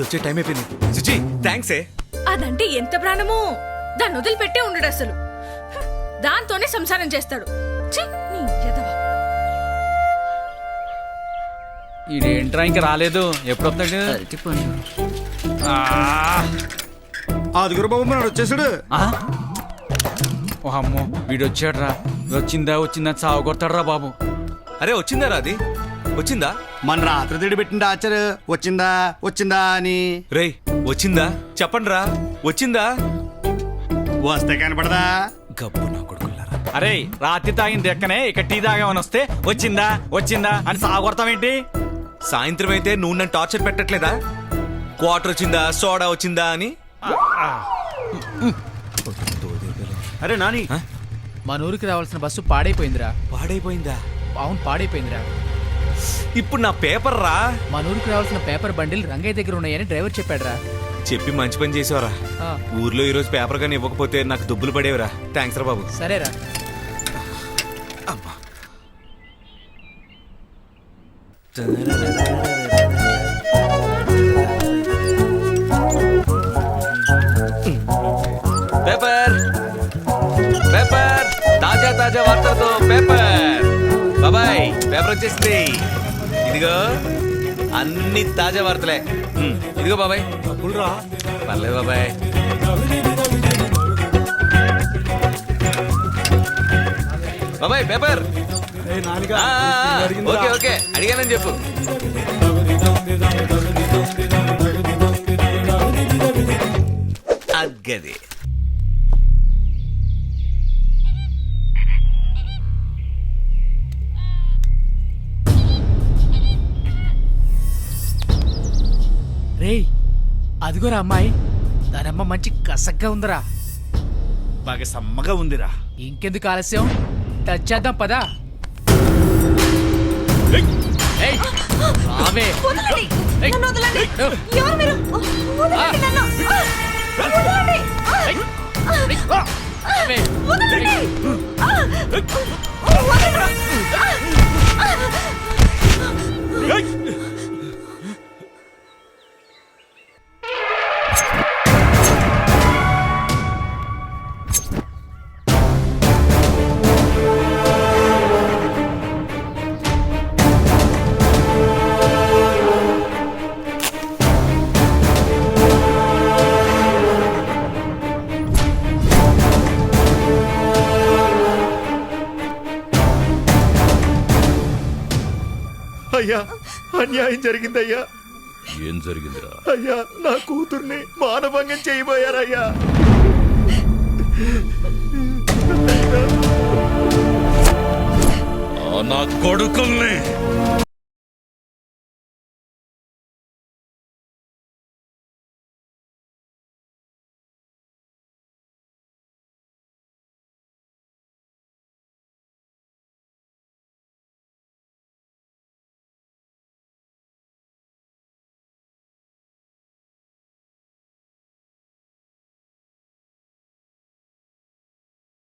వచ్చే టైం అయిపోయింది. సుచి థ్యాంక్స్ ఏ. అదంటే ఎంత ప్రాణమో, దాన్ని వదిలిపెట్టే ఉండడు అసలు. దాంతోనే సంసారం చేస్తాడు. ఛీ, నీ ఎదవ. ఈడేంట్రా ఇంకా రాలేదు, ఎప్పుడు వస్తాడు? ఆదుగురు బాబు మన వచ్చేసాడు. ఓ అమ్మో, వీడొచ్చాడ్రా. వచ్చిందా చావు కొడతాడ్రా బాబు. అరే వచ్చిందా రా? అది వచ్చిందా? మన రాత్రి తిడి పెట్టింది ఆచారు. వచ్చిందా వచ్చిందా అని. రేయ్ వచ్చిందా చెప్పండి రా, వచ్చిందా? వస్తే కనపడదా? గబ్బు నా కొడుకులారా. అరే రాత్రి తాగింది ఎక్కనే, ఇక టీ తాగామని వస్తే వచ్చిందా అని సాగు కొడతావేంటి? సాయంత్రం అయితే నువ్వు నన్ను టార్చర్ పెట్టట్లేదా? క్వార్టర్ వచ్చిందా, సోడా వచ్చిందా అని. అరే నాని, మన ఊరికి రావాల్సిన బస్సు పాడైపోయిందిరా. పాడైపోయిందా? అవును, పాడైపోయిందిరా. ఇప్పుడు నా పేపర్ రా. మన ఊరికి రావాల్సిన పేపర్ బండిల్ రంగయ్య దగ్గర ఉన్నాయని డ్రైవర్ చెప్పాడురా. చెప్పి మంచి పని చేసావరా. ఆ. ఊర్లో ఈరోజు పేపర్ కానీ ఇవ్వకపోతే నాకు దుబ్బులు పడేవిరా. థ్యాంక్స్ రా బాబు. సరేరా. అబ్బా. పేపర్ పేపర్, తాజా వార్తలతో పేపర్. బాబాయ్ పేపర్ వచ్చేసింది. ఇదిగో అన్ని తాజా వార్తలే. ఇదిగో బాబాయ్. పర్లేదు బాబాయ్. బాబాయ్ పేపర్. ఓకే అడిగానని చెప్పు. అగ్గది. రేయ్, అదిగోరా అమ్మాయి. దానమ్మ మంచి కసగ్గా ఉందిరా. బాగా సమ్మగా ఉందిరా. ఇంకెందుకు ఆలస్యం, టచ్ చేద్దాం పదా. ఏయ్, రావే. ఏయ్, రావే. అయ్యా, అన్యాయం జరిగిందయ్యా. ఏం జరిగిందిరా? అయ్యా, నా కూతుర్ని మానభంగం చేయబోయారయ్యా. నా కొడుకుల్ని